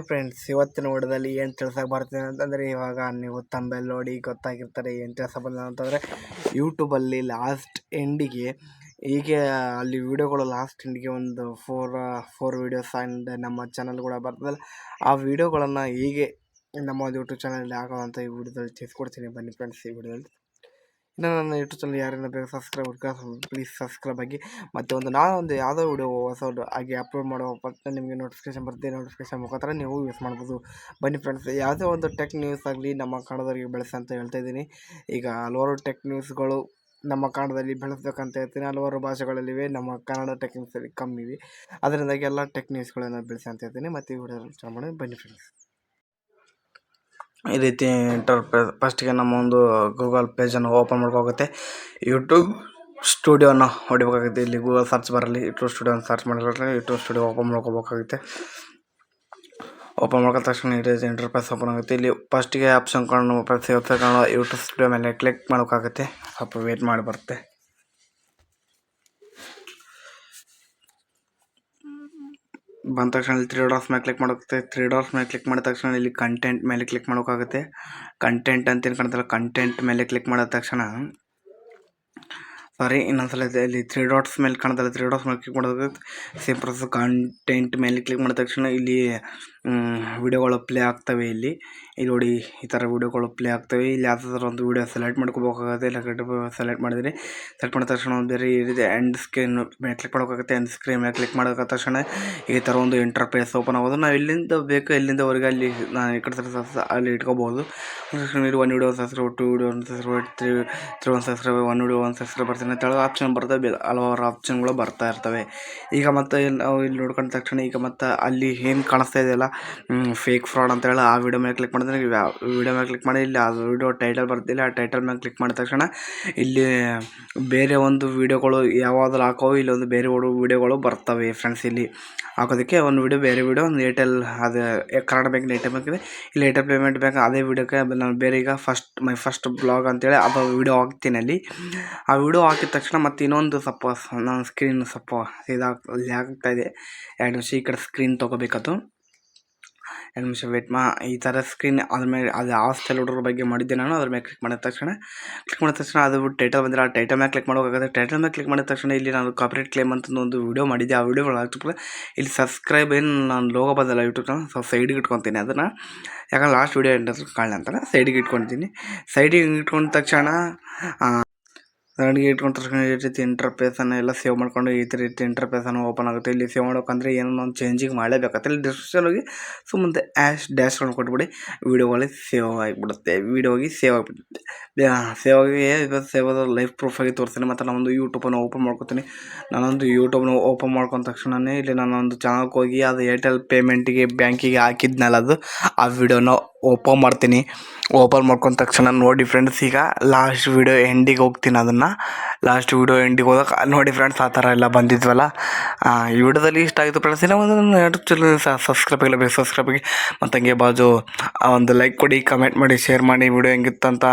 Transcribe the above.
Friends, ಇವತ್ತಿನ ವಿಡಿಯೋದಲ್ಲಿ ಏನು ತಿಳ್ಸಕ್ಕೆ ಬರ್ತೀನಿ ಅಂತಂದರೆ, ಇವಾಗ ನೀವು ಥಂಬ್ನೇಲ್ ನೋಡಿ ಗೊತ್ತಾಗಿರ್ತಾರೆ ಏನು ತಿಳ್ಸಕ್ಕೆ ಅಂತಂದರೆ, ಯೂಟ್ಯೂಬಲ್ಲಿ ಲಾಸ್ಟ್ ಎಂಡಿಗೆ ಹೀಗೆ ಅಲ್ಲಿ ವೀಡಿಯೋಗಳು ಲಾಸ್ಟ್ ಎಂಡಿಗೆ ಒಂದು ಫೋರ್ ವೀಡಿಯೋಸ್ ಆ್ಯಂಡ್ ನಮ್ಮ ಚಾನಲ್ ಕೂಡ ಬರ್ತದಲ್ಲ, ಆ ವೀಡಿಯೋಗಳನ್ನು ಹೀಗೆ ನಮ್ಮ ಒಂದು ಯೂಟ್ಯೂಬ್ ಚಾನಲಲ್ಲಿ ಹಾಕೋದಂತ ಈ ವಿಡಿಯೋದಲ್ಲಿ ತಿಳಿಸ್ಕೊಡ್ತೀನಿ. ಬನ್ನಿ ಫ್ರೆಂಡ್ಸ್, ಈ ವಿಡಿಯೋದಲ್ಲಿ ಇನ್ನು ನನ್ನ ಯೂಟ್ಯೂಬ್ ಚಾನಲ್ ಯಾರನ್ನ ಬೇಕು ಪ್ಲೀಸ್ ಸಬ್ಸ್ಕ್ರೈಬ್ ಆಗಿ. ಮತ್ತು ನಾನೊಂದು ಯಾವುದೋ ವಿಡಿಯೋ ಹೊಸದು ಆಗಿ ಅಪ್ಲೋಡ್ ಮಾಡೋ ಪಟ್ಟ ನಿಮಗೆ ನೋಟಿಫಿಕೇಶನ್ ಬರುತ್ತೆ. ನೋಟಿಫಿಕೇಶನ್ ಮುಖಾಂತರ ನೀವು ಯೂಸ್ ಮಾಡ್ಬೋದು. ಬನ್ನಿ ಫ್ರೆಂಡ್ಸ್, ಯಾವುದೇ ಒಂದು ಟೆಕ್ ನ್ಯೂಸ್ ಆಗಲಿ ನಮ್ಮ ಕನ್ನಡದವರಿಗೆ ಬೆಳೆಸಿ ಅಂತ ಹೇಳ್ತಾ ಇದ್ದೀನಿ. ಈಗ ಹಲವಾರು ಟೆಕ್ ನ್ಯೂಸ್ಗಳು ನಮ್ಮ ಕನ್ನಡದಲ್ಲಿ ಬೆಳೆಸ್ಬೇಕಂತ ಹೇಳ್ತೀನಿ. ಹಲವಾರು ಭಾಷೆಗಳಲ್ಲಿವೆ, ನಮ್ಮ ಕನ್ನಡ ಟೆಕ್ ನ್ಯೂಸಲ್ಲಿ ಕಮ್ಮಿ ಇವೆ. ಅದರಿಂದಾಗಿ ಎಲ್ಲ ಟೆಕ್ ನ್ಯೂಸ್ಗಳನ್ನು ಬೆಳೆಸಿ ಅಂತ ಹೇಳ್ತೀನಿ. ಮತ್ತು ಈ ವಿಡಿಯೋ ಚಾನಲ್ ಮಾಡಿ ಬನ್ನಿ ಫ್ರೆಂಡ್ಸ್. ಈ ರೀತಿ ಇಂಟರ್ಫೇಸ್ ಫಸ್ಟಿಗೆ ನಮ್ಮ ಒಂದು ಗೂಗಲ್ ಪೇಜನ್ನು ಓಪನ್ ಮಾಡ್ಕೋಗುತ್ತೆ. ಯೂಟ್ಯೂಬ್ ಸ್ಟುಡಿಯೋನ ಹೊಡಿಬೇಕಾಗುತ್ತೆ. ಇಲ್ಲಿ ಗೂಗಲ್ ಸರ್ಚ್ ಬರಲಿ, ಯೂಟ್ಯೂಬ್ ಸ್ಟುಡಿಯೋನ ಸರ್ಚ್ ಮಾಡಿದ್ರೆ ಯೂಟ್ಯೂಬ್ ಸ್ಟುಡಿಯೋ ಓಪನ್ ಮಾಡ್ಕೋಬೇಕಾಗುತ್ತೆ. ಓಪನ್ ಮಾಡ್ಕೊಂಡ ತಕ್ಷಣ ಈ ರೀತಿ ಇಂಟರ್ಫೇಸ್ ಓಪನ್ ಆಗುತ್ತೆ. ಇಲ್ಲಿ ಫಸ್ಟಿಗೆ ಆಪ್ಷನ್ ಕಾಣೋ ಯೂಟ್ಯೂಬ್ ಸ್ಟುಡಿಯೋ ಮೇಲೆ ಕ್ಲಿಕ್ ಮಾಡೋಕ್ಕಾಗುತ್ತೆ. ಸ್ವಲ್ಪ ವೇಟ್ ಮಾಡಿ ಬರುತ್ತೆ. ಬಂದ ತಕ್ಷಣ ಇಲ್ಲಿ 3 ಡಾಟ್ಸ್ ಮೇಲೆ ಕ್ಲಿಕ್ ಮಾಡೋಗುತ್ತೆ. 3 ಡಾಟ್ಸ್ ಮೇಲೆ ಕ್ಲಿಕ್ ಮಾಡಿದ ತಕ್ಷಣ ಇಲ್ಲಿ ಕಂಟೆಂಟ್ ಮೇಲೆ ಕ್ಲಿಕ್ ಮಾಡೋಕ್ಕಾಗುತ್ತೆ. ಕಂಟೆಂಟ್ ಅಂತ ಏನು ಕಾಣ್ತಲ್ಲ, ಕಂಟೆಂಟ್ ಮೇಲೆ ಕ್ಲಿಕ್ ಮಾಡಿದ ತಕ್ಷಣ ಇನ್ನೊಂದ್ಸಲ ಇಲ್ಲಿ 3 ಡಾಟ್ಸ್ ಮೇಲೆ ಕಾಣ್ತಲ್ಲ, 3 ಡಾಟ್ಸ್ ಮೇಲೆ ಕ್ಲಿಕ್ ಮಾಡೋದಕ್ಕೆ ಸೇಮ್ ಪ್ರೊಸೆಸ್. ಕಂಟೆಂಟ್ ಮೇಲೆ ಕ್ಲಿಕ್ ಮಾಡಿದ ತಕ್ಷಣ ಇಲ್ಲಿ ವಿಡಿಯೋಗಳು ಪ್ಲೇ ಆಗ್ತವೆ. ಇಲ್ಲಿ ನೋಡಿ, ಈ ಥರ ವಿಡಿಯೋಗಳು ಪ್ಲೇ ಆಗ್ತವೆ. ಇಲ್ಲಿ ಯಾವುದಾದ್ರೂ ಒಂದು ವಿಡಿಯೋ ಸೆಲೆಕ್ಟ್ ಮಾಡ್ಕೋಬೇಕಾಗುತ್ತೆ. ಸೆಲೆಕ್ಟ್ ಮಾಡಿದರೆ ಸೆಲೆಕ್ಟ್ ಮಾಡಿದ ತಕ್ಷಣ ಒಂದು ಬೇರೆ ಈ ರೀತಿ ಎಂಡ್ ಸ್ಕ್ರೀನ್ ಮೇಲೆ ಕ್ಲಿಕ್ ಮಾಡೋಕ್ಕಾಗುತ್ತೆ. ಎಂಡ್ ಸ್ಕ್ರೀನ್ ಮೇಲೆ ಕ್ಲಿಕ್ ಮಾಡಿದ ತಕ್ಷಣ ಈ ಥರ ಒಂದು ಇಂಟರ್ಫೇಸ್ ಓಪನ್ ಆಗೋದು. ನಾವು ಎಲ್ಲಿಂದ ಬೇಕು ಎಲ್ಲಿಂದವರೆಗೆ ಅಲ್ಲಿ ನಾನು ಈ ಕಡೆ ಅಲ್ಲಿ ಇಟ್ಕೋಬೋದು. One video subscribe, 2 video subscribe, 3 1 subscribe, 1 video 1 subscribe ಬರ್ತೀನಿ ಅಂತ ಹೇಳೋ ಆಪ್ಷನ್ ಬರ್ತವೆ. ಹಲವಾರು ಆಪ್ಷನ್ಗಳು ಬರ್ತಾ ಇರ್ತವೆ. ಈಗ ಮತ್ತೆ ನಾವು ಇಲ್ಲಿ ನೋಡ್ಕೊಂಡ ತಕ್ಷಣ ಈಗ ಮತ್ತೆ ಅಲ್ಲಿ ಏನು ಕಾಣಿಸ್ತಾ ಇದೆಯಲ್ಲ, ಫೇಕ್ ಫ್ರಾಡ್ ಅಂತ ಹೇಳಿ ಆ ವಿಡಿಯೋ ಮೇಲೆ ಕ್ಲಿಕ್ ಮಾಡಿದ್ರೆ ವಿಡಿಯೋ ಮೇಲೆ ಕ್ಲಿಕ್ ಮಾಡಿ ಇಲ್ಲಿ ಆ ವಿಡಿಯೋ ಟೈಟಲ್ ಬರ್ತಿಲ್ಲ. ಆ ಟೈಟಲ್ ಮೇಲೆ ಕ್ಲಿಕ್ ಮಾಡಿದ ತಕ್ಷಣ ಇಲ್ಲಿ ಬೇರೆ ಒಂದು ವಿಡಿಯೋಗಳು ಯಾವಾದರೂ ಹಾಕೋ ಇಲ್ಲೊಂದು ಬೇರೆ ವಿಡಿಯೋಗಳು ಬರ್ತವೆ ಫ್ರೆಂಡ್ಸ್. ಇಲ್ಲಿ ಹಾಕೋದಕ್ಕೆ ಒಂದು ವಿಡಿಯೋ ಬೇರೆ ವಿಡಿಯೋ ಒಂದು ಏರ್ಟೆಲ್, ಅದು ಕನ್ನಡ ಬ್ಯಾಂಕ್ ಏರ್ಟೆಲ್ ಬ್ಯಾಂಕ್ ಇದೆ. ಇಲ್ಲಿ ಏರ್ಟೆಲ್ ಪೇಮೆಂಟ್ ಬ್ಯಾಂಕ್ ಅದೇ ವಿಡಿಯೋಕ್ಕೆ ನಾನು ಬೇರೆ ಈಗ ಮೈ ಫಸ್ಟ್ ಬ್ಲಾಗ್ ಅಂತೇಳಿ ಅದು ವಿಡಿಯೋ ಹಾಕ್ತೀನಿ. ಅಲ್ಲಿ ಆ ವಿಡಿಯೋ ಹಾಕಿದ ತಕ್ಷಣ ಮತ್ತು ಇನ್ನೊಂದು ಸ್ವಲ್ಪ ನನ್ನ ಸ್ಕ್ರೀನ್ ಸ್ವಲ್ಪ ಇಲ್ಲಿ ಆಗ್ತಾಯಿದೆ. 2 ನಿಮಿಷ ಈ ಕಡೆ ಸ್ಕ್ರೀನ್ ತೊಗೋಬೇಕದು. 2 ನಿಮಿಷ ವೇಟ್ ಈ ಥರ ಸ್ಕ್ರೀನ್ ಅದ್ರ ಮೇಲೆ ಅದು ಹಾಸ್ಟೆಲ್ ಹುಡುಗರ ಬಗ್ಗೆ ಮಾಡಿದ್ದೆ ನಾನು. ಅದ್ರ ಮೇಲೆ ಕ್ಲಿಕ್ ಮಾಡಿದ ತಕ್ಷಣ ಅದು ಟೈಟಲ್ ಬಂದರೆ ಆ ಟೈಟಲ್ ಮೇಲೆ ಕ್ಲಿಕ್ ಮಾಡೋಕ್ಕಾಗುತ್ತೆ. ಟೈಟಲ್ ಮೇಲೆ ಕ್ಲಿಕ್ ಮಾಡಿದ ತಕ್ಷಣ ಇಲ್ಲಿ ನಾನು ಕಾಪಿರೈಟ್ ಕ್ಲೇಮ್ ಅಂತ ಒಂದು ವಿಡಿಯೋ ಮಾಡಿದ್ದೆ. ಆ ವಿಡಿಯೋಗಳು ಹಾಕ್ತಿಲ್ಲ. ಇಲ್ಲಿ ಸಬ್ಸ್ಕ್ರೈಬ್ ಏನು ನಾನು ಲೋಗೋ ಬಂದಲ್ಲ ಯೂಟ್ಯೂಬ್ ಚಾನಲ್, ಸ್ವಲ್ಪ ಸೈಡಿಗೆ ಇಟ್ಕೊತೀನಿ ಅದನ್ನು. ಯಾಕಂದ್ರೆ ಲಾಸ್ಟ್ ವಿಡಿಯೋ ಎಂಟು ಕಾಣಲಿ ಅಂತಾರೆ, ಸೈಡಿಗೆ ಇಟ್ಕೊತೀನಿ. ಸೈಡಿಗೆ ಇಟ್ಕೊಂಡ ತಕ್ಷಣ ಇಟ್ಕೊಂಡ ತಕ್ಷಣ ಈ ರೀತಿ ಇಂಟರ್ಫೇಸನ್ನು ಎಲ್ಲ ಸೇವ್ ಮಾಡ್ಕೊಂಡು ಈ ರೀತಿ ಇಂಟರ್ಫೇಸನ್ನು ಓಪನ್ ಆಗುತ್ತೆ. ಇಲ್ಲಿ ಸೇವ್ ಮಾಡೋಕ್ಕಂದ್ರೆ ಏನೋ ಒಂದು ಚೇಂಜಿಂಗ್ ಮಾಡಲೇಬೇಕಾಗುತ್ತೆ. ಇಲ್ಲಿ ಡಿಸ್ಕ್ರಿಪ್ಷನ್ ಹೋಗಿ ಸುಮ್ಮನೆ ಡ್ಯಾಶ್ ಕೊಟ್ಬಿಡಿ, ವೀಡಿಯೋಗಳಿಗೆ ಸೇವ್ ಆಗಿಬಿಡುತ್ತೆ. ಸೇವ್ ಆಗಿಬಿಡುತ್ತೆ. ಸೇವ್ ಆದ ಲೈಫ್ ಪ್ರೂಫಾಗಿ ತೋರಿಸ್ತೀನಿ. ಮತ್ತು ನಾನೊಂದು ಯೂಟ್ಯೂಬನ್ನು ಓಪನ್ ಮಾಡ್ಕೊತೀನಿ. ನಾನೊಂದು ಯೂಟ್ಯೂಬ್ನ ಓಪನ್ ಮಾಡ್ಕೊಂಡ ತಕ್ಷಣವೇ ಇಲ್ಲಿ ನಾನೊಂದು ಚಾನಲ್ಗೆ ಹೋಗಿ ಅದು ಏರ್ಟೆಲ್ ಪೇಮೆಂಟಿಗೆ ಬ್ಯಾಂಕಿಗೆ ಹಾಕಿದ್ನಲ್ಲ ಅದು ಆ ವಿಡಿಯೋನ ಓಪನ್ ಮಾಡ್ತೀನಿ. ಓಪನ್ ಮಾಡ್ಕೊಂಡ ತಕ್ಷಣ ನೋಡಿ ಫ್ರೆಂಡ್ಸ್, ಈಗ ಲಾಸ್ಟ್ ವಿಡಿಯೋ ಎಂಡಿಗೆ ಹೋಗ್ತೀನಿ. ಅದನ್ನು ಲಾಸ್ಟ್ ವಿಡಿಯೋ ಎಂಡಿಗೆ ಹೋದಾಗ ನೋಡಿ ಫ್ರೆಂಡ್ಸ್, ಆ ಥರ ಎಲ್ಲ ಬಂದಿದ್ವಲ್ಲ. ಈ ವಿಡಿಯೋದಲ್ಲಿ ಇಷ್ಟ ಆಯಿತು ಫ್ರೆಂಡ್ಸ್. ಇಲ್ಲ ಒಂದು ಯೂಟ್ಯೂಬ್ ಚಾನಲ್ ಸಬ್ಸ್ಕ್ರೈಬ್ ಆಗಿಲ್ಲ, ಬೇಕು ಸಬ್ಸ್ಕ್ರೈಬ್ ಆಗಿ. ಮತ್ತು ಹಂಗೆ ಬಾಜು ಒಂದು ಲೈಕ್ ಕೊಡಿ, ಕಮೆಂಟ್ ಮಾಡಿ, ಶೇರ್ ಮಾಡಿ. ವಿಡಿಯೋ ಹೆಂಗಿತ್ತಂತ